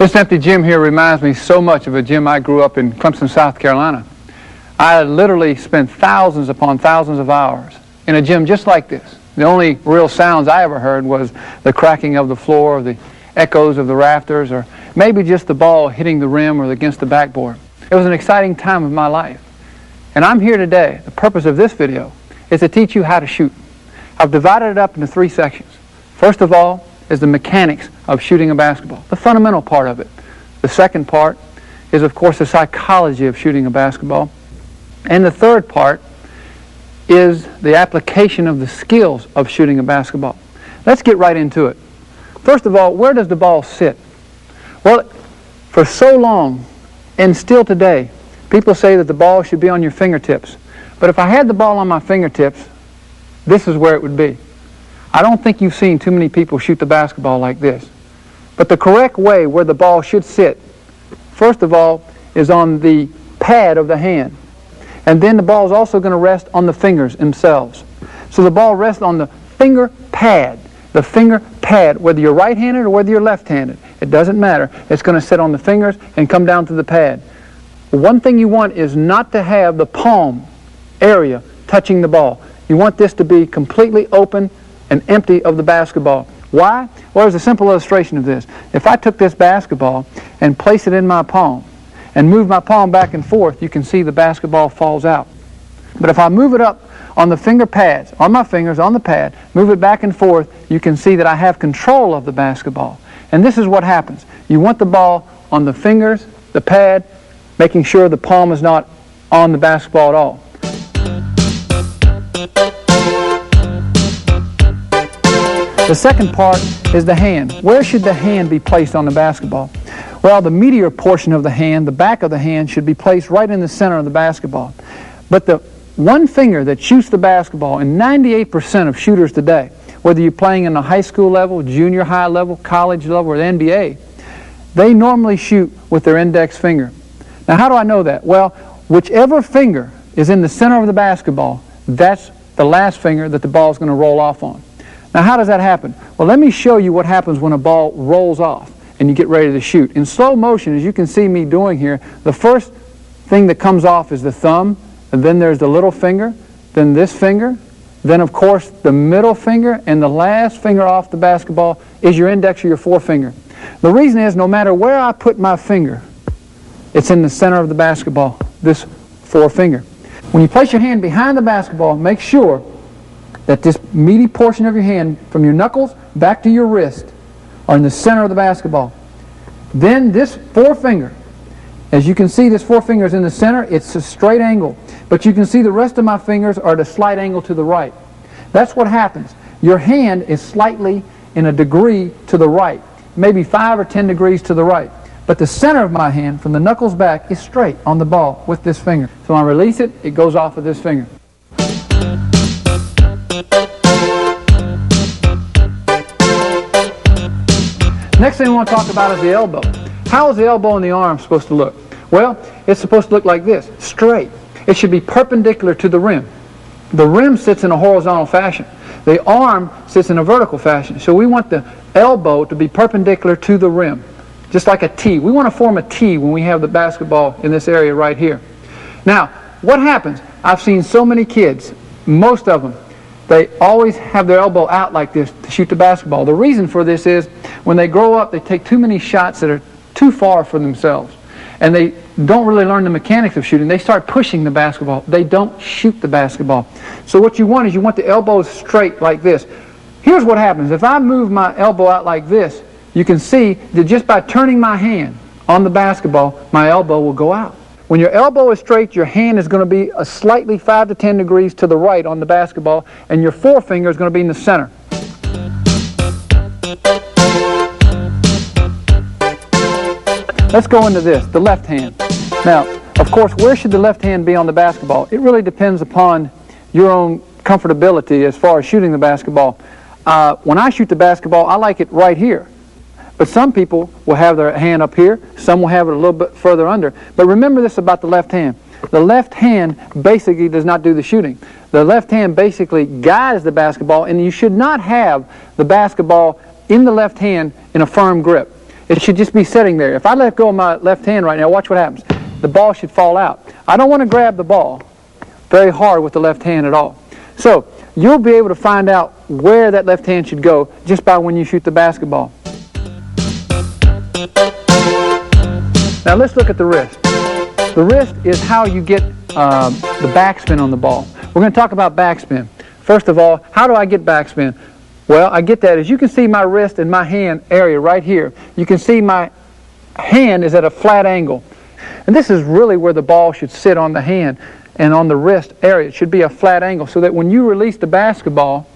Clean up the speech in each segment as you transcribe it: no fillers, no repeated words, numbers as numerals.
This empty gym here reminds me so much of a gym I grew up in Clemson, South Carolina. I literally spent thousands upon thousands of hours in a gym just like this. The only real sounds I ever heard was the cracking of the floor, the echoes of the rafters, or maybe just the ball hitting the rim or against the backboard. It was an exciting time of my life. And I'm here today. The purpose of this video is to teach you how to shoot. I've divided it up into 3 sections. First of all is the mechanics of shooting a basketball, the fundamental part of it. The second part is, of course, the psychology of shooting a basketball. And the third part is the application of the skills of shooting a basketball. Let's get right into it. First of all, where does the ball sit? Well, for so long, and still today, people say that the ball should be on your fingertips. But if I had the ball on my fingertips, this is where it would be. I don't think you've seen too many people shoot the basketball like this. But the correct way where the ball should sit, first of all, is on the pad of the hand. And then the ball is also going to rest on the fingers themselves. So the ball rests on the finger pad. The finger pad, whether you're right-handed or whether you're left-handed. It doesn't matter. It's going to sit on the fingers and come down to the pad. One thing you want is not to have the palm area touching the ball. You want this to be completely open and empty of the basketball. Why? Well, there's a simple illustration of this. If I took this basketball and placed it in my palm and moved my palm back and forth, you can see the basketball falls out. But if I move it up on the finger pads, on my fingers, on the pad, move it back and forth, you can see that I have control of the basketball. And this is what happens. You want the ball on the fingers, the pad, making sure the palm is not on the basketball at all. The second part is the hand. Where should the hand be placed on the basketball? Well, the meatier portion of the hand, the back of the hand, should be placed right in the center of the basketball. But the one finger that shoots the basketball, and 98% of shooters today, whether you're playing in the high school level, junior high level, college level, or the NBA, they normally shoot with their index finger. Now, how do I know that? Well, whichever finger is in the center of the basketball, that's the last finger that the ball is going to roll off on. Now, how does that happen? Well, let me show you what happens when a ball rolls off and you get ready to shoot. In slow motion, as you can see me doing here, the first thing that comes off is the thumb, and then there's the little finger, then this finger, then, of course, the middle finger, and the last finger off the basketball is your index or your forefinger. The reason is, no matter where I put my finger, it's in the center of the basketball, this forefinger. When you place your hand behind the basketball, make sure that this meaty portion of your hand, from your knuckles back to your wrist, are in the center of the basketball. Then this forefinger, as you can see, this forefinger is in the center. It's a straight angle. But you can see the rest of my fingers are at a slight angle to the right. That's what happens. Your hand is slightly in a degree to the right, maybe 5 or 10 degrees to the right. But the center of my hand, from the knuckles back, is straight on the ball with this finger. So when I release it, it goes off of this finger. Next thing I want to talk about is the elbow. How is the elbow and the arm supposed to look? Well, it's supposed to look like this, straight. It should be perpendicular to the rim. The rim sits in a horizontal fashion. The arm sits in a vertical fashion. So we want the elbow to be perpendicular to the rim, just like a T. We want to form a T when we have the basketball in this area right here. Now, what happens? I've seen so many kids, most of them, they always have their elbow out like this to shoot the basketball. The reason for this is when they grow up, they take too many shots that are too far for themselves. And they don't really learn the mechanics of shooting. They start pushing the basketball. They don't shoot the basketball. So what you want is you want the elbows straight like this. Here's what happens. If I move my elbow out like this, you can see that just by turning my hand on the basketball, my elbow will go out. When your elbow is straight, your hand is going to be a slightly 5 to 10 degrees to the right on the basketball, and your forefinger is going to be in the center. Let's go into this, the left hand. Now, of course, where should the left hand be on the basketball? It really depends upon your own comfortability as far as shooting the basketball. When I shoot the basketball, I like it right here. But some people will have their hand up here. Some will have it a little bit further under. But remember this about the left hand. The left hand basically does not do the shooting. The left hand basically guides the basketball, and you should not have the basketball in the left hand in a firm grip. It should just be sitting there. If I let go of my left hand right now, watch what happens. The ball should fall out. I don't want to grab the ball very hard with the left hand at all. So you'll be able to find out where that left hand should go just by when you shoot the basketball. Now let's look at the wrist. The wrist is how you get the backspin on the ball. We're going to talk about backspin. First of all, how do I get backspin? Well, I get that as you can see my wrist and my hand area right here. You can see my hand is at a flat angle. And this is really where the ball should sit on the hand and on the wrist area. It should be a flat angle so that when you release the basketball,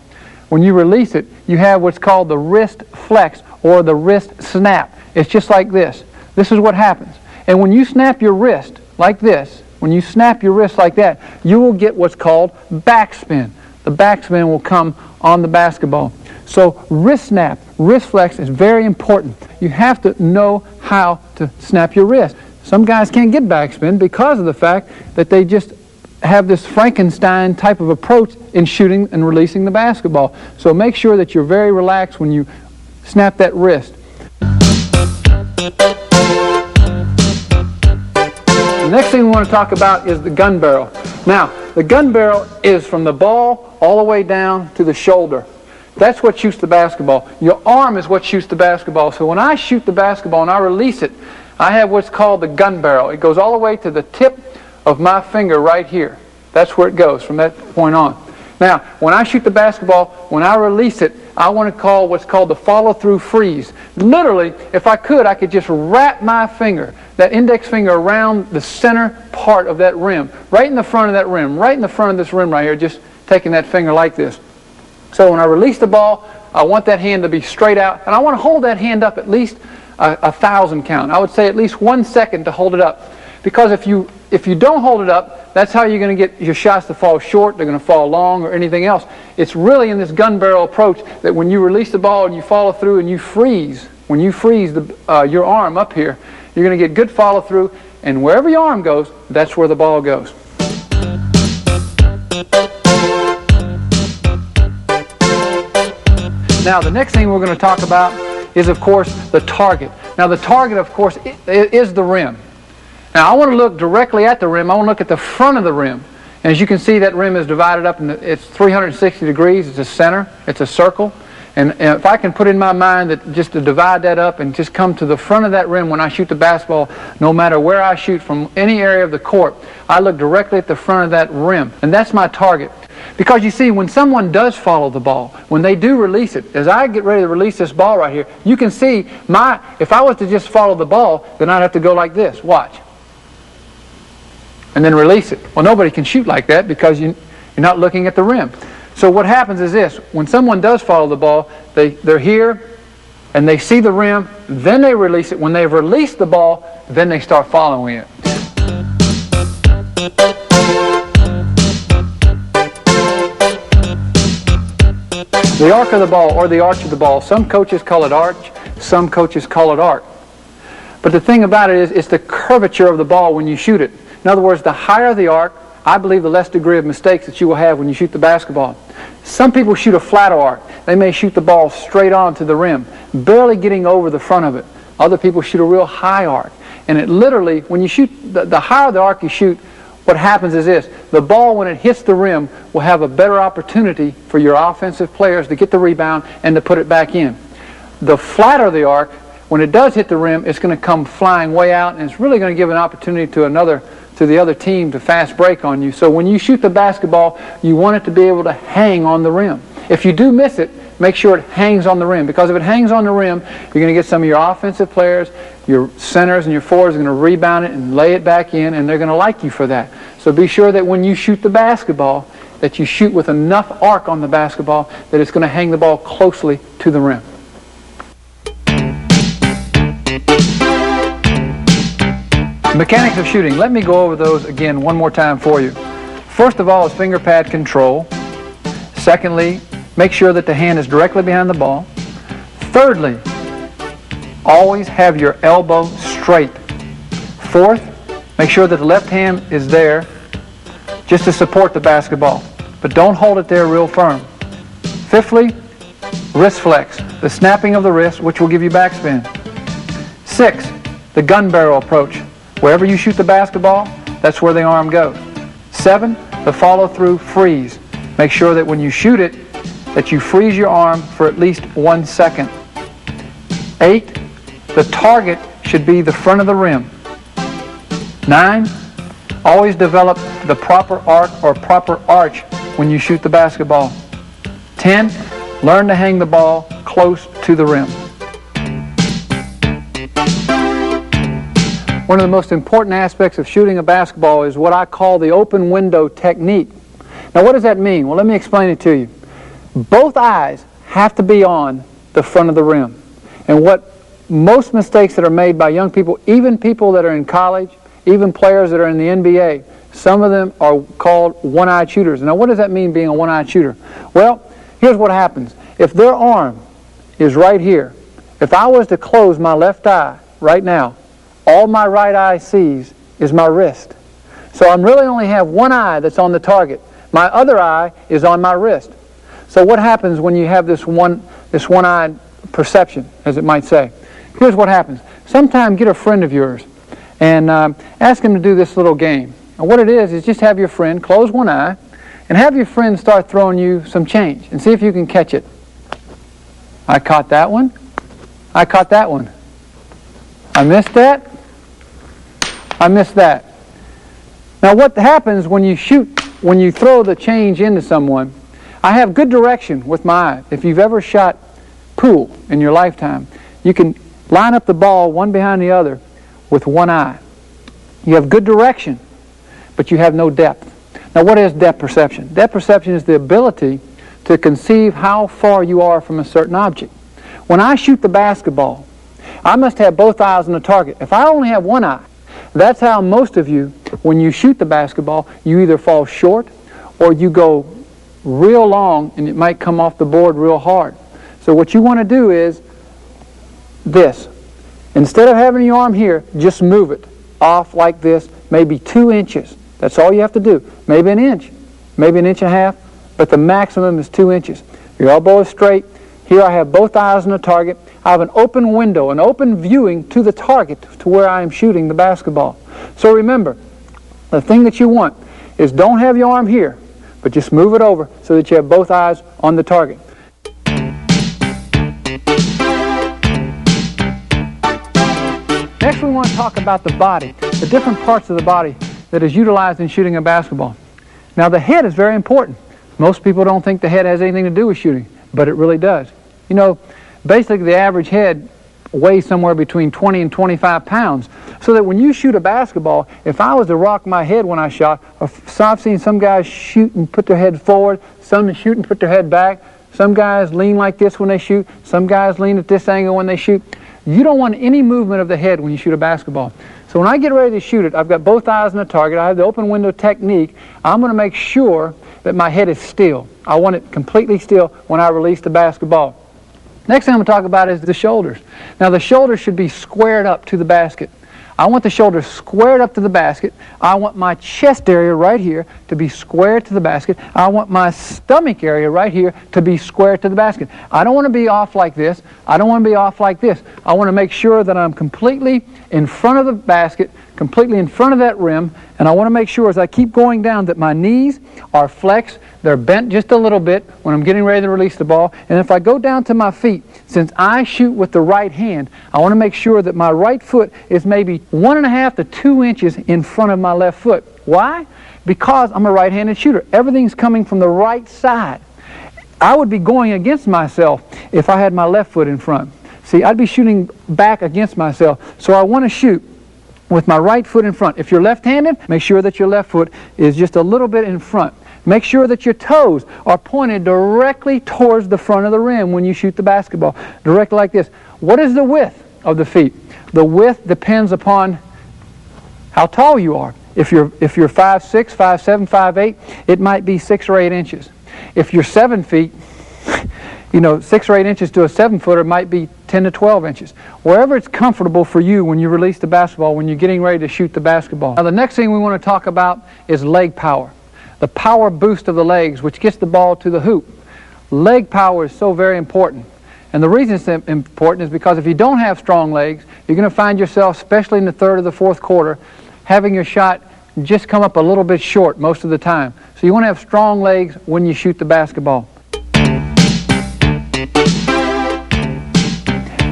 when you release it, you have what's called the wrist flex or the wrist snap. It's just like this. This is what happens. And when you snap your wrist like this, when you snap your wrist like that, you will get what's called backspin. The backspin will come on the basketball. So wrist snap, wrist flex is very important. You have to know how to snap your wrist. Some guys can't get backspin because of the fact that they just have this Frankenstein type of approach in shooting and releasing the basketball. So make sure that you're very relaxed when you snap that wrist. The next thing we want to talk about is the gun barrel. Now, the gun barrel is from the ball all the way down to the shoulder. That's what shoots the basketball. Your arm is what shoots the basketball. So when I shoot the basketball and I release it, I have what's called the gun barrel. It goes all the way to the tip of my finger right here. That's where it goes from that point on. Now, when I shoot the basketball, when I release it, I want to call what's called the follow-through freeze. Literally, if I could just wrap my finger, that index finger, around the center part of that rim, right in the front of that rim, right in the front of this rim right here, just taking that finger like this. So when I release the ball, I want that hand to be straight out, and I want to hold that hand up at least 1,000 count. I would say at least 1 second to hold it up. Because if you don't hold it up, that's how you're going to get your shots to fall short, they're going to fall long, or anything else. It's really in this gun barrel approach that when you release the ball and you follow through and you freeze, when you freeze your arm up here, you're going to get good follow through, and wherever your arm goes, that's where the ball goes. Now, the next thing we're going to talk about is, of course, the target. Now, the target, of course, is the rim. Now, I want to look directly at the rim. I want to look at the front of the rim. And as you can see, that rim is divided up, and it's 360 degrees. It's a center. It's a circle. And if I can put in my mind that just to divide that up and just come to the front of that rim when I shoot the basketball, no matter where I shoot from any area of the court, I look directly at the front of that rim. And that's my target. Because you see, when someone does follow the ball, when they do release it, as I get ready to release this ball right here, you can see if I was to just follow the ball, then I'd have to go like this. Watch. And then release it. Well, nobody can shoot like that because you're not looking at the rim. So what happens is this. When someone does follow the ball, they're here, and they see the rim, then they release it. When they've released the ball, then they start following it. The arc of the ball, or the arch of the ball. Some coaches call it arch, some coaches call it arc. But the thing about it is, it's the curvature of the ball when you shoot it. In other words, the higher the arc, I believe the less degree of mistakes that you will have when you shoot the basketball. Some people shoot a flat arc. They may shoot the ball straight on to the rim, barely getting over the front of it. Other people shoot a real high arc. And it literally, when you shoot, the higher the arc you shoot, what happens is this. The ball, when it hits the rim, will have a better opportunity for your offensive players to get the rebound and to put it back in. The flatter the arc, when it does hit the rim, it's going to come flying way out, and it's really going to give an opportunity to the other team to fast break on you. So when you shoot the basketball, you want it to be able to hang on the rim. If you do miss it, make sure it hangs on the rim, because if it hangs on the rim, you're going to get some of your offensive players, your centers and your forwards are going to rebound it and lay it back in, and they're going to like you for that. So be sure that when you shoot the basketball, that you shoot with enough arc on the basketball that it's going to hang the ball closely to the rim. Mechanics of shooting. Let me go over those again one more time for you. First of all is finger pad control. Secondly, make sure that the hand is directly behind the ball. Thirdly, always have your elbow straight. Fourth, make sure that the left hand is there just to support the basketball, but don't hold it there real firm. Fifthly, wrist flex, the snapping of the wrist, which will give you backspin. 6, the gun barrel approach. Wherever you shoot the basketball, that's where the arm goes. 7, the follow-through freeze. Make sure that when you shoot it, that you freeze your arm for at least 1 second. 8, the target should be the front of the rim. 9, always develop the proper arc or proper arch when you shoot the basketball. 10, learn to hang the ball close to the rim. One of the most important aspects of shooting a basketball is what I call the open window technique. Now, what does that mean? Well, let me explain it to you. Both eyes have to be on the front of the rim. And what most mistakes that are made by young people, even people that are in college, even players that are in the NBA, some of them are called one-eyed shooters. Now, what does that mean, being a one-eyed shooter? Well, here's what happens. If their arm is right here, if I was to close my left eye right now, all my right eye sees is my wrist. So I really only have one eye that's on the target. My other eye is on my wrist. So what happens when you have this one-eyed perception, as it might say? Here's what happens. Sometime get a friend of yours and ask him to do this little game. And what it is just have your friend close one eye and have your friend start throwing you some change and see if you can catch it. I caught that one. I caught that one. I missed that. I missed that. Now what happens when you throw the change into someone, I have good direction with my eye. If you've ever shot pool in your lifetime, you can line up the ball one behind the other with one eye. You have good direction, but you have no depth. Now what is depth perception? Depth perception is the ability to conceive how far you are from a certain object. When I shoot the basketball, I must have both eyes on the target. If I only have one eye, that's how most of you, when you shoot the basketball, you either fall short or you go real long and it might come off the board real hard. So what you want to do is this. Instead of having your arm here, just move it off like this, maybe 2 inches. That's all you have to do. Maybe an inch, maybe an inch and a half, but the maximum is 2 inches. Your elbow is straight. Here I have both eyes on the target. I have an open window, an open viewing to the target, to where I am shooting the basketball. So remember, the thing that you want is don't have your arm here, but just move it over so that you have both eyes on the target. Next we want to talk about the body, the different parts of the body that is utilized in shooting a basketball. Now the head is very important. Most people don't think the head has anything to do with shooting, but it really does. You know, basically the average head weighs somewhere between 20 and 25 pounds. So that when you shoot a basketball, if I was to rock my head when I shot, so I've seen some guys shoot and put their head forward, some shoot and put their head back, some guys lean like this when they shoot, some guys lean at this angle when they shoot. You don't want any movement of the head when you shoot a basketball. So when I get ready to shoot it, I've got both eyes on the target, I have the open window technique. I'm going to make sure that my head is still. I want it completely still when I release the basketball. Next thing I'm going to talk about is the shoulders. Now the shoulders should be squared up to the basket. I want the shoulders squared up to the basket. I want my chest area right here to be squared to the basket. I want my stomach area right here to be squared to the basket. I don't want to be off like this. I don't want to be off like this. I want to make sure that I'm completely in front of the basket, completely in front of that rim, and I want to make sure as I keep going down that my knees are flexed, they're bent just a little bit when I'm getting ready to release the ball. And if I go down to my feet, since I shoot with the right hand, I want to make sure that my right foot is maybe 1.5 to 2 inches in front of my left foot. Why? Because I'm a right-handed shooter. Everything's coming from the right side. I would be going against myself if I had my left foot in front. See, I'd be shooting back against myself. So I want to shoot with my right foot in front. If you're left-handed, make sure that your left foot is just a little bit in front. Make sure that your toes are pointed directly towards the front of the rim when you shoot the basketball. Directly like this. What is the width of the feet? The width depends upon how tall you are. If you're 5'6", 5'7", 5'8", it might be 6 or 8 inches. If you're 7 feet, 6 or 8 inches to a 7-footer might be 10 to 12 inches. Wherever it's comfortable for you when you release the basketball, when you're getting ready to shoot the basketball. Now the next thing we want to talk about is leg power. The power boost of the legs, which gets the ball to the hoop. Leg power is so very important. And the reason it's important is because if you don't have strong legs, you're going to find yourself, especially in the third or the fourth quarter, having your shot just come up a little bit short most of the time. So you want to have strong legs when you shoot the basketball.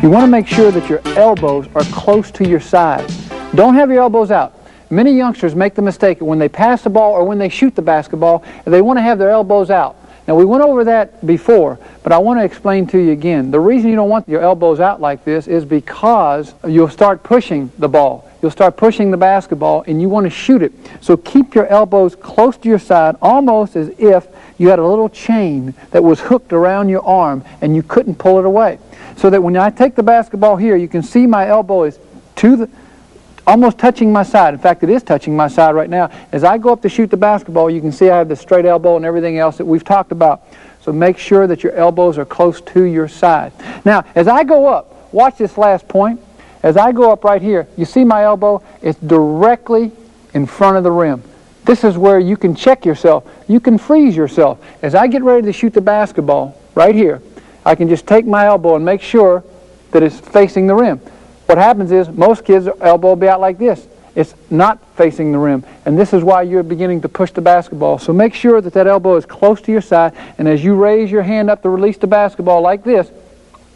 You want to make sure that your elbows are close to your side. Don't have your elbows out. Many youngsters make the mistake when they pass the ball or when they shoot the basketball, they want to have their elbows out. Now, we went over that before, but I want to explain to you again. The reason you don't want your elbows out like this is because you'll start pushing the ball. You'll start pushing the basketball, and you want to shoot it. So keep your elbows close to your side, almost as if you had a little chain that was hooked around your arm, and you couldn't pull it away. So that when I take the basketball here, you can see my elbow is almost touching my side. In fact, it is touching my side right now. As I go up to shoot the basketball, you can see I have the straight elbow and everything else that we've talked about. So make sure that your elbows are close to your side. Now, as I go up, watch this last point. As I go up right here, you see my elbow? It's directly in front of the rim. This is where you can check yourself. You can freeze yourself. As I get ready to shoot the basketball right here, I can just take my elbow and make sure that it's facing the rim. What happens is most kids' elbow will be out like this. It's not facing the rim. And this is why you're beginning to push the basketball. So make sure that that elbow is close to your side. And as you raise your hand up to release the basketball like this,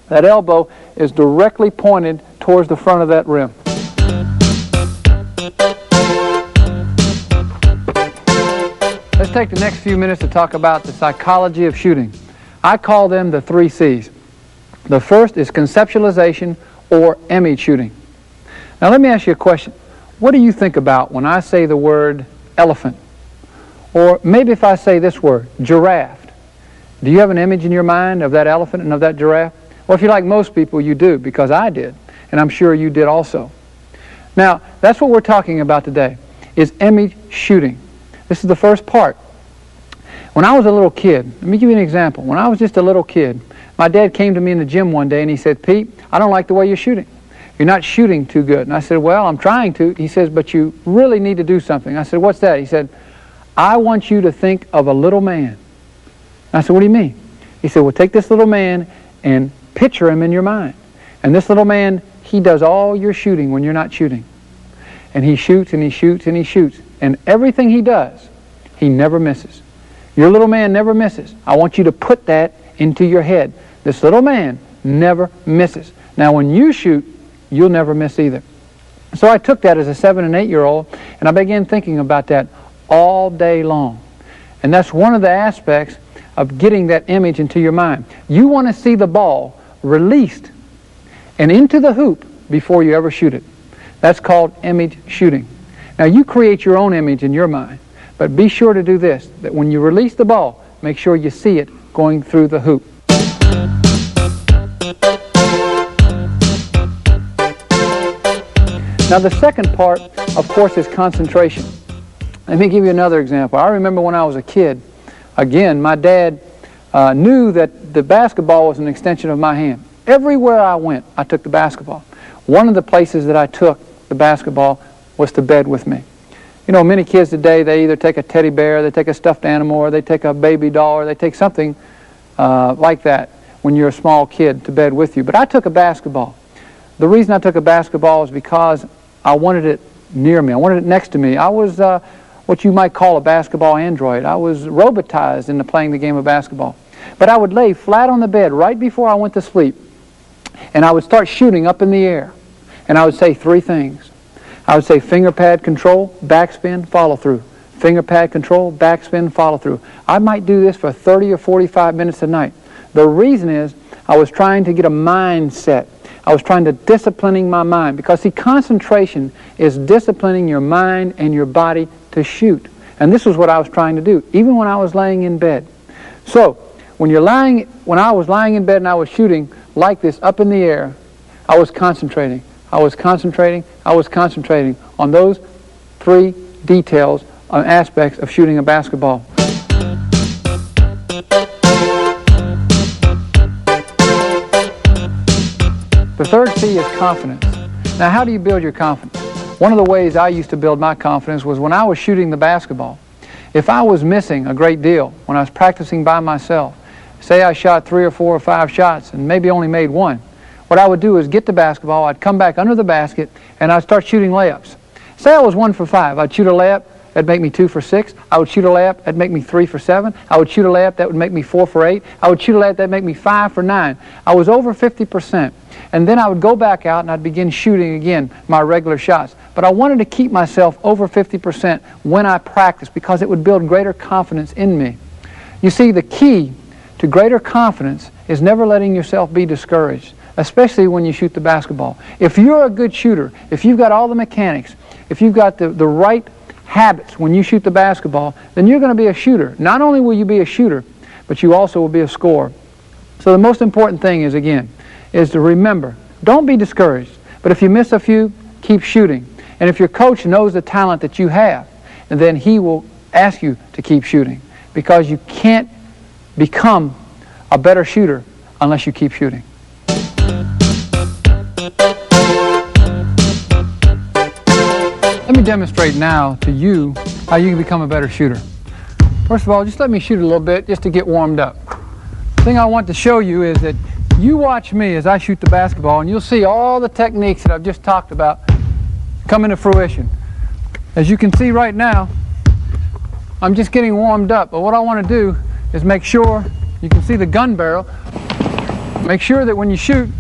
that elbow is directly pointed towards the front of that rim. Let's take the next few minutes to talk about the psychology of shooting. I call them the 3 C's. The first is conceptualization, or image shooting. Now let me ask you a question. What do you think about when I say the word elephant? Or maybe if I say this word, giraffe. Do you have an image in your mind of that elephant and of that giraffe? Well, if you're like most people, you do, because I did. And I'm sure you did also. Now, that's what we're talking about today, is image shooting. This is the first part. When I was a little kid, let me give you an example. When I was just a little kid, my dad came to me in the gym one day and he said, "Pete, I don't like the way you're shooting. You're not shooting too good." And I said, "Well, I'm trying to." He says, "But you really need to do something." I said, "What's that?" He said, "I want you to think of a little man." And I said, "What do you mean?" He said, "Well, take this little man and picture him in your mind. And this little man, he does all your shooting when you're not shooting. And he shoots and he shoots and he shoots. And everything he does, he never misses. Your little man never misses. I want you to put that into your head. This little man never misses. Now, when you shoot, you'll never miss either." So I took that as a 7- and 8-year-old, and I began thinking about that all day long. And that's one of the aspects of getting that image into your mind. You want to see the ball released and into the hoop before you ever shoot it. That's called image shooting. Now, you create your own image in your mind, but be sure to do this, that when you release the ball, make sure you see it going through the hoop. Now, the second part, of course, is concentration. Let me give you another example. I remember when I was a kid, again, my dad knew that the basketball was an extension of my hand. Everywhere I went, I took the basketball. One of the places that I took the basketball was to bed with me. You know, many kids today, they either take a teddy bear, they take a stuffed animal, or they take a baby doll, or they take something like that when you're a small kid to bed with you. But I took a basketball. The reason I took a basketball is because I wanted it near me. I wanted it next to me. I was what you might call a basketball android. I was robotized into playing the game of basketball. But I would lay flat on the bed right before I went to sleep, and I would start shooting up in the air. And I would say 3 things. I would say finger pad control, backspin, follow through. Finger pad control, backspin, follow through. I might do this for 30 or 45 minutes a night. The reason is I was trying to get a mindset. I was trying to disciplining my mind, because see, concentration is disciplining your mind and your body to shoot. And this was what I was trying to do, even when I was laying in bed. So, when I was lying in bed and I was shooting like this up in the air, I was concentrating. I was concentrating. I was concentrating on those 3 details, aspects of shooting a basketball. The third C is confidence. Now, how do you build your confidence? One of the ways I used to build my confidence was when I was shooting the basketball. If I was missing a great deal when I was practicing by myself, Say I shot 3 or 4 or 5 shots and maybe only made one. What I would do is get the basketball, I'd come back under the basket, and I'd start shooting layups. Say I was 1 for 5. I'd shoot a layup, that'd make me 2 for 6. I would shoot a layup, that'd make me 3 for 7. I would shoot a layup, that would make me 4 for 8. I would shoot a layup, that'd make me 5 for 9. I was over 50%. And then I would go back out and I'd begin shooting again my regular shots. But I wanted to keep myself over 50% when I practiced because it would build greater confidence in me. You see, the key to greater confidence is never letting yourself be discouraged, especially when you shoot the basketball. If you're a good shooter, if you've got all the mechanics, if you've got the right habits when you shoot the basketball, then you're going to be a shooter. Not only will you be a shooter, but you also will be a scorer. So the most important thing is, again, is to remember, don't be discouraged. But if you miss a few, keep shooting. And if your coach knows the talent that you have, then he will ask you to keep shooting, because you can't become a better shooter unless you keep shooting. Let me demonstrate now to you how you can become a better shooter. First of all, just let me shoot a little bit just to get warmed up. The thing I want to show you is that you watch me as I shoot the basketball, and you'll see all the techniques that I've just talked about come into fruition. As you can see right now, I'm just getting warmed up, but what I want to do is make sure you can see the gun barrel. Make sure that when you shoot,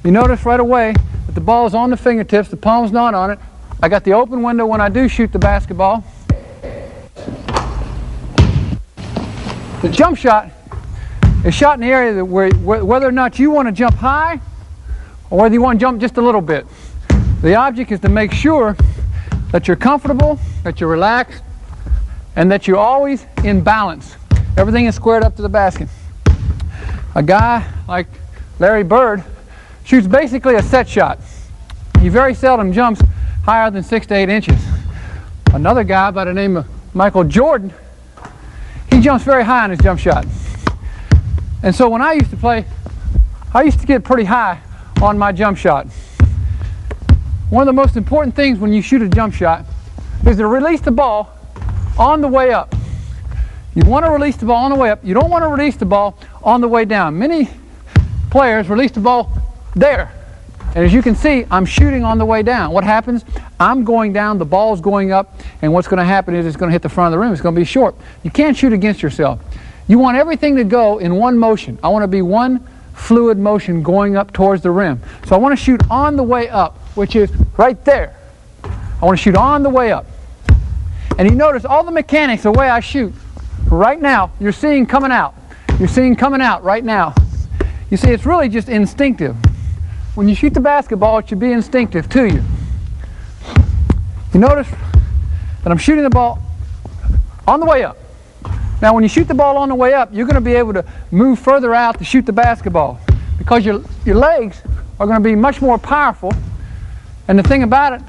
you notice right away that the ball is on the fingertips, the palm's not on it. I got the open window when I do shoot the basketball. The jump shot is shot in the area that whether or not you want to jump high or whether you want to jump just a little bit. The object is to make sure that you're comfortable, that you're relaxed, and that you're always in balance. Everything is squared up to the basket. A guy like Larry Bird shoots basically a set shot. He very seldom jumps higher than 6 to 8 inches. Another guy by the name of Michael Jordan, he jumps very high on his jump shot. And so when I used to play, I used to get pretty high on my jump shot. One of the most important things when you shoot a jump shot is to release the ball on the way up. You want to release the ball on the way up. You don't want to release the ball on the way down. Many players release the ball there. And as you can see, I'm shooting on the way down. What happens? I'm going down, the ball's going up, and what's going to happen is it's going to hit the front of the rim. It's going to be short. You can't shoot against yourself. You want everything to go in one motion. I want to be one fluid motion going up towards the rim. So I want to shoot on the way up, which is right there. I want to shoot on the way up. And you notice all the mechanics, the way I shoot, right now, you're seeing coming out. You're seeing coming out right now. You see, it's really just instinctive. When you shoot the basketball, it should be instinctive to you. You notice that I'm shooting the ball on the way up. Now, when you shoot the ball on the way up, you're going to be able to move further out to shoot the basketball because your legs are going to be much more powerful. And the thing about it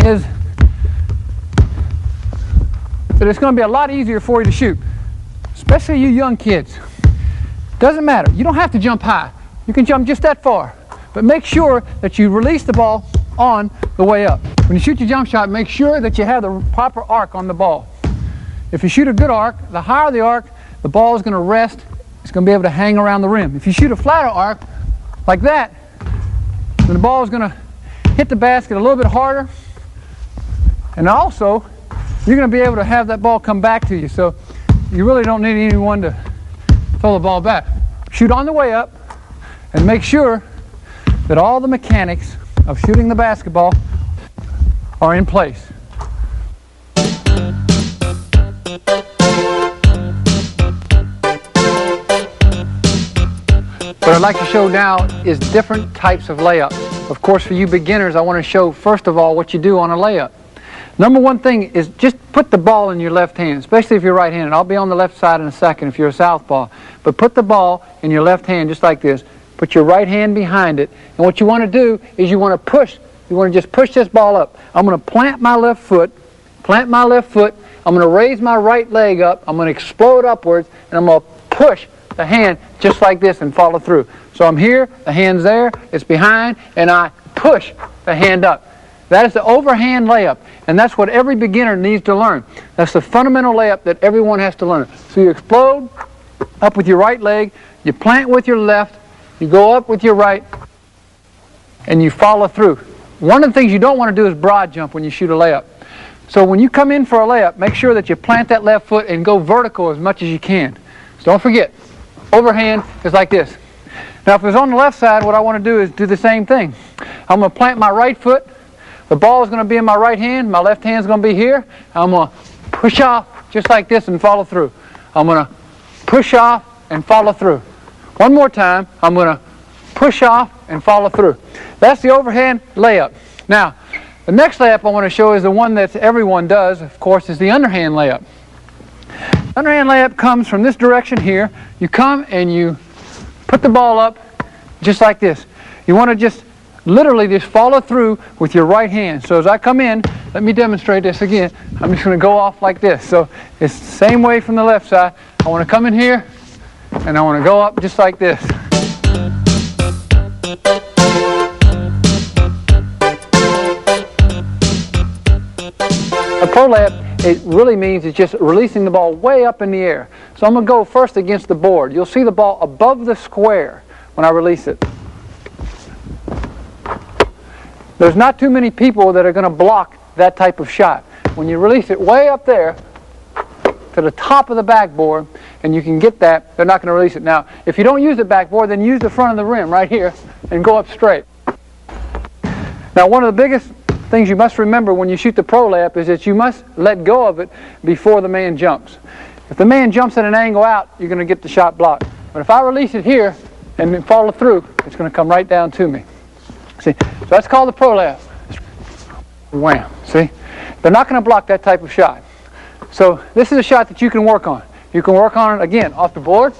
is that it's going to be a lot easier for you to shoot, especially you young kids. Doesn't matter. You don't have to jump high. You can jump just that far. But make sure that you release the ball on the way up. When you shoot your jump shot, make sure that you have the proper arc on the ball. If you shoot a good arc, the higher the arc, the ball is going to rest. It's going to be able to hang around the rim. If you shoot a flatter arc like that, then the ball is going to hit the basket a little bit harder. And also, you're going to be able to have that ball come back to you. So you really don't need anyone to throw the ball back. Shoot on the way up and make sure that all the mechanics of shooting the basketball are in place. What I'd like to show now is different types of layup. Of course, for you beginners, I want to show first of all what you do on a layup. Number one thing is just put the ball in your left hand, especially if you're right-handed. I'll be on the left side in a second if you're a southpaw. But put the ball in your left hand just like this. Put your right hand behind it. And what you want to do is you want to push. You want to just push this ball up. I'm going to plant my left foot. I'm going to raise my right leg up. I'm going to explode upwards. And I'm going to push the hand just like this and follow through. So I'm here, the hand's there, it's behind, and I push the hand up. That is the overhand layup, and that's what every beginner needs to learn. That's the fundamental layup that everyone has to learn. So you explode, up with your right leg, you plant with your left, you go up with your right, and you follow through. One of the things you don't want to do is broad jump when you shoot a layup. So when you come in for a layup, make sure that you plant that left foot and go vertical as much as you can. So don't forget, overhand is like this. Now if it's on the left side, what I want to do is do the same thing. I'm going to plant my right foot. The ball is going to be in my right hand. My left hand is going to be here. I'm going to push off just like this and follow through. I'm going to push off and follow through. One more time. I'm going to push off and follow through. That's the overhand layup. Now, the next layup I want to show is the one that everyone does, of course, is the underhand layup. Underhand layup comes from this direction here. You come and you put the ball up just like this. You want to just literally just follow through with your right hand. So as I come in, let me demonstrate this again. I'm just going to go off like this. So it's the same way from the left side. I want to come in here and I want to go up just like this. A pro layup, it really means it's just releasing the ball way up in the air. So I'm going to go first against the board. You'll see the ball above the square when I release it. There's not too many people that are going to block that type of shot. When you release it way up there to the top of the backboard and you can get that, they're not going to release it. Now, if you don't use the backboard, then use the front of the rim right here and go up straight. Now, one of the biggest things you must remember when you shoot the pro layup is that you must let go of it before the man jumps. If the man jumps at an angle out, you're going to get the shot blocked. But if I release it here and then follow through, it's going to come right down to me. See, so that's called the pro layup. Wham! See, they're not going to block that type of shot. So this is a shot that you can work on. You can work on it again off the board,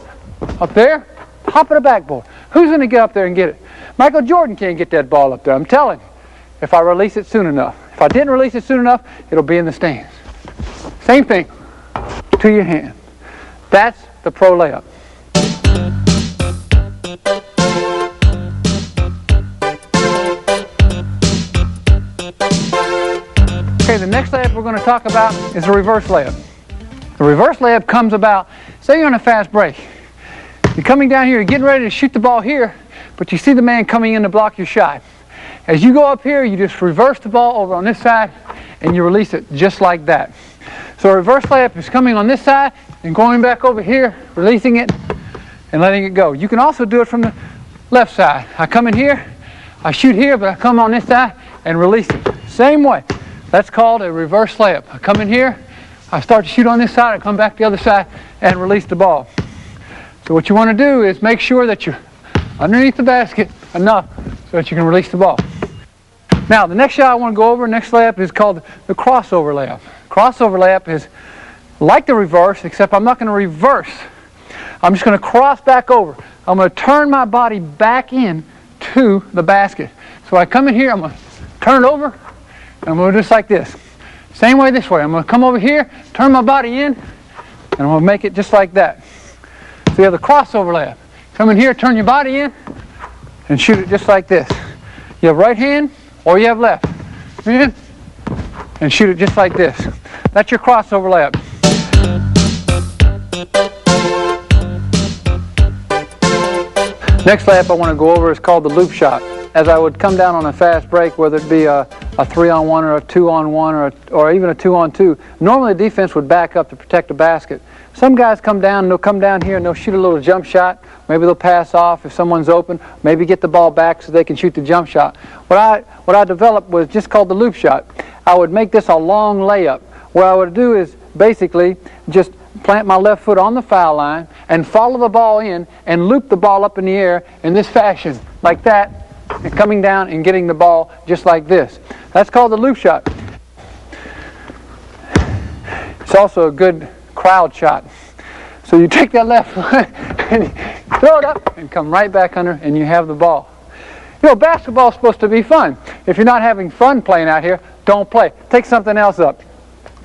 up there, top of the backboard. Who's going to get up there and get it? Michael Jordan can't get that ball up there. I'm telling you. If I release it soon enough. If I didn't release it soon enough, it'll be in the stands. Same thing to your hand. That's the pro layup. Okay, the next layup we're going to talk about is a reverse layup. The reverse layup comes about, say you're on a fast break. You're coming down here, you're getting ready to shoot the ball here, but you see the man coming in to block your shot. As you go up here, you just reverse the ball over on this side and you release it just like that. So a reverse layup is coming on this side and going back over here, releasing it and letting it go. You can also do it from the left side. I come in here, I shoot here, but I come on this side and release it. Same way. That's called a reverse layup. I come in here, I start to shoot on this side, I come back the other side and release the ball. So what you want to do is make sure that you're underneath the basket enough so that you can release the ball. Now, the next shot I want to go over, next layup, is called the crossover layup. Crossover layup is like the reverse, except I'm not going to reverse. I'm just going to cross back over. I'm going to turn my body back in to the basket. So I come in here, I'm going to turn it over, and I'm going to do just like this. Same way this way. I'm going to come over here, turn my body in, and I'm going to make it just like that. So you have the crossover layup. Come in here, turn your body in, and shoot it just like this. You have right hand, or you have left. In, and shoot it just like this. That's your crossover layup. Next layup I want to go over is called the loop shot. As I would come down on a fast break, whether it be a 3-on-1 or a 2-on-1 or even a 2-on-2, normally the defense would back up to protect the basket. Some guys come down and they'll come down here and they'll shoot a little jump shot. Maybe they'll pass off if someone's open. Maybe get the ball back so they can shoot the jump shot. What I developed was just called the loop shot. I would make this a long layup. What I would do is basically just plant my left foot on the foul line and follow the ball in and loop the ball up in the air in this fashion, like that, and coming down and getting the ball just like this. That's called the loop shot. It's also a good crowd shot. So you take that left foot and you throw it up and come right back under and you have the ball. You know, basketball's supposed to be fun. If you're not having fun playing out here, don't play. Take something else up.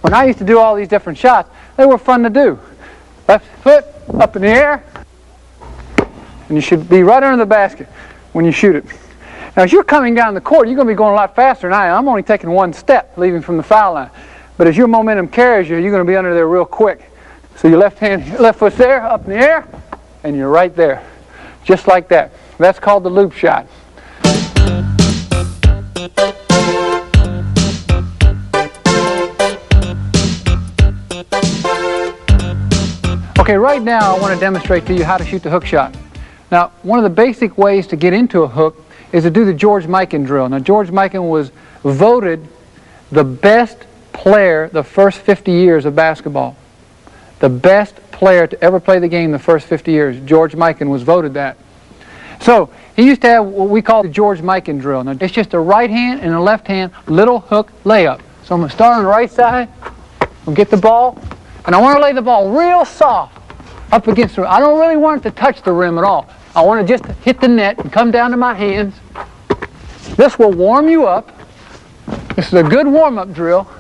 When I used to do all these different shots, they were fun to do. Left foot up in the air, and you should be right under the basket when you shoot it. Now, as you're coming down the court, you're going to be going a lot faster than I am. I'm only taking one step leaving from the foul line. But as your momentum carries you, you're going to be under there real quick. So your left foot's there, up in the air, and you're right there. Just like that. That's called the loop shot. Okay, right now I want to demonstrate to you how to shoot the hook shot. Now, one of the basic ways to get into a hook is to do the George Mikan drill. Now, George Mikan was voted the best player the first 50 years of basketball. The best player to ever play the game the first 50 years. George Mikan was voted that. So, he used to have what we call the George Mikan drill. Now, it's just a right hand and a left hand little hook layup. So I'm going to start on the right side. I'll get the ball. And I want to lay the ball real soft up against the rim. I don't really want it to touch the rim at all. I want to just hit the net and come down to my hands. This will warm you up. This is a good warm-up drill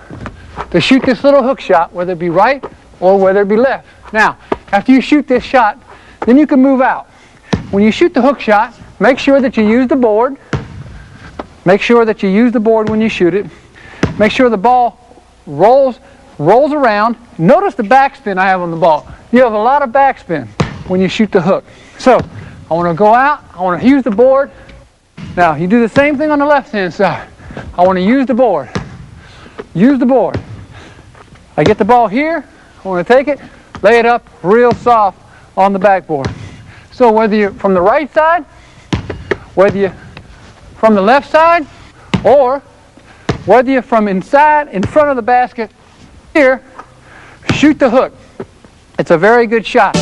to shoot this little hook shot, whether it be right or whether it be left. Now, after you shoot this shot, then you can move out. When you shoot the hook shot, make sure that you use the board. Make sure that you use the board when you shoot it. Make sure the ball rolls around. Notice the backspin I have on the ball. You have a lot of backspin when you shoot the hook. So, I want to go out. I want to use the board. Now, you do the same thing on the left-hand side. I want to use the board. Use the board. I get the ball here. I want to take it, lay it up real soft on the backboard. So whether you're from the right side, whether you're from the left side, or whether you're from inside, in front of the basket, here, shoot the hook. It's a very good shot.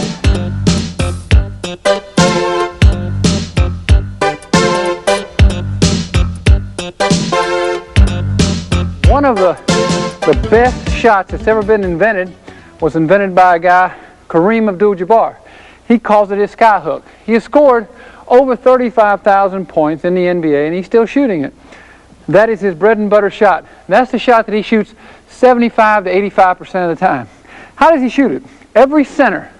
One of the best shots that's ever been invented was invented by a guy, Kareem Abdul-Jabbar. He calls it his sky hook. He has scored over 35,000 points in the NBA, and he's still shooting it. That is his bread and butter shot. That's the shot that he shoots 75 to 85% of the time. How does he shoot it? Every center,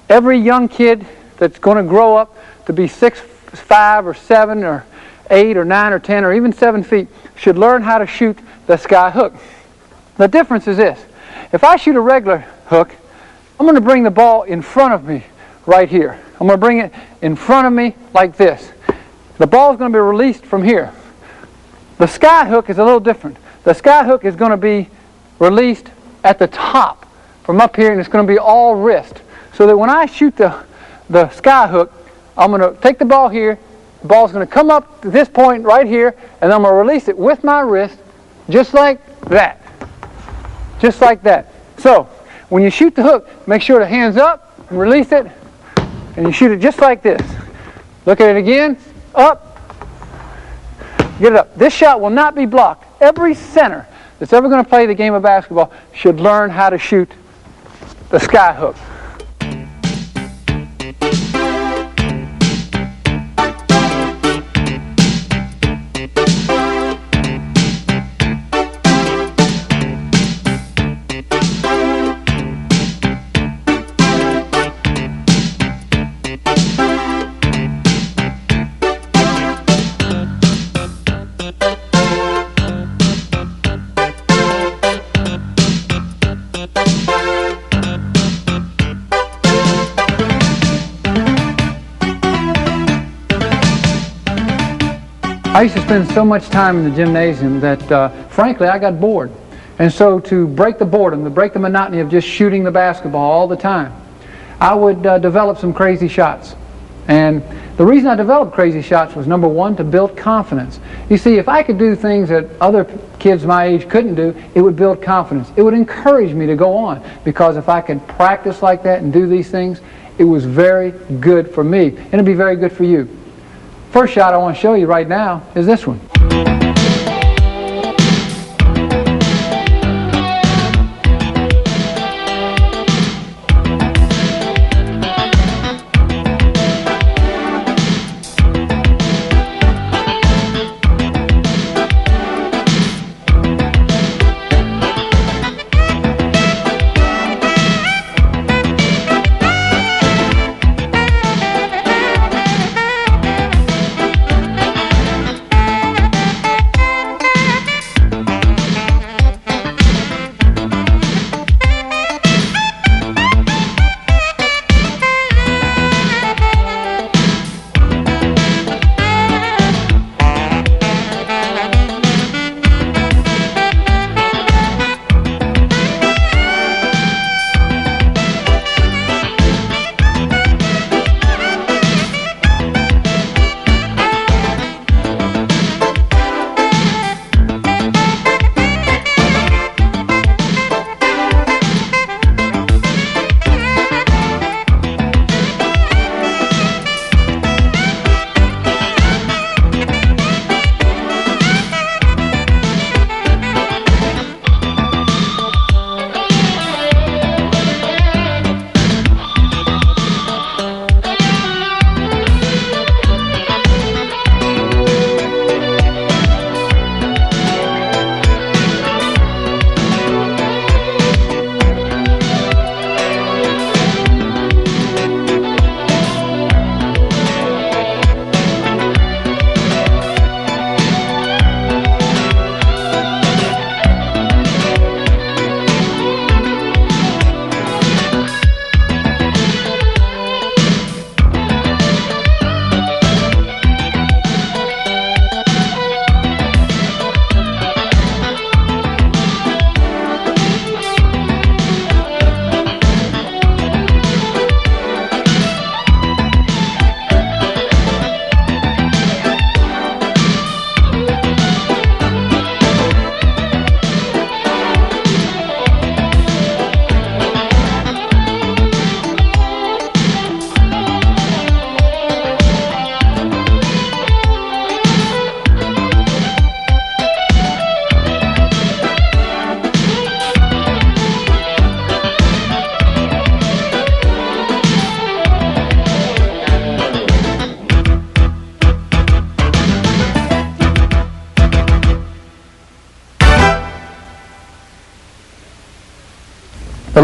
every young kid that's going to grow up to be 6'5" or 7 or 8 or 9 or 10 or even 7 feet should learn how to shoot the sky hook. The difference is this. If I shoot a regular hook, I'm going to bring the ball in front of me right here. I'm going to bring it in front of me like this. The ball is going to be released from here. The sky hook is a little different. The sky hook is going to be released at the top from up here, and it's going to be all wrist. So that when I shoot the sky hook, I'm going to take the ball here. The ball is going to come up to this point right here, and I'm going to release it with my wrist just like that. Just like that. So, when you shoot the hook, make sure the hand's up and release it, and you shoot it just like this. Look at it again. Up. Get it up. This shot will not be blocked. Every center that's ever going to play the game of basketball should learn how to shoot the sky hook. I used to spend so much time in the gymnasium that, frankly, I got bored. And so to break the boredom, to break the monotony of just shooting the basketball all the time, I would develop some crazy shots. And the reason I developed crazy shots was, number one, to build confidence. You see, if I could do things that other kids my age couldn't do, it would build confidence. It would encourage me to go on. Because if I could practice like that and do these things, it was very good for me. And it'd be very good for you. First shot I want to show you right now is this one.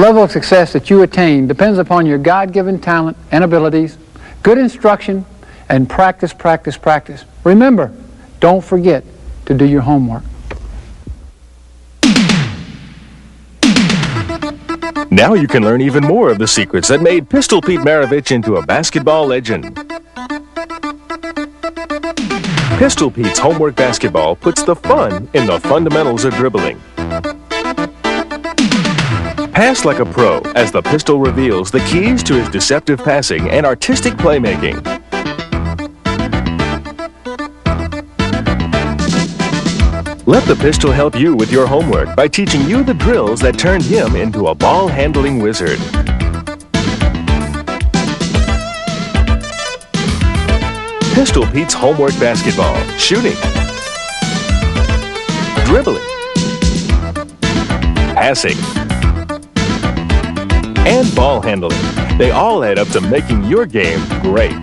level of success that you attain depends upon your God-given talent and abilities, good instruction, and practice, practice, practice. Remember, don't forget to do your homework. Now you can learn even more of the secrets that made Pistol Pete Maravich into a basketball legend. Pistol Pete's Homework Basketball puts the fun in the fundamentals of dribbling. Pass like a pro as the pistol reveals the keys to his deceptive passing and artistic playmaking. Let the pistol help you with your homework by teaching you the drills that turned him into a ball-handling wizard. Pistol Pete's Homework Basketball. Shooting, dribbling, passing, and ball handling. They all add up to making your game great.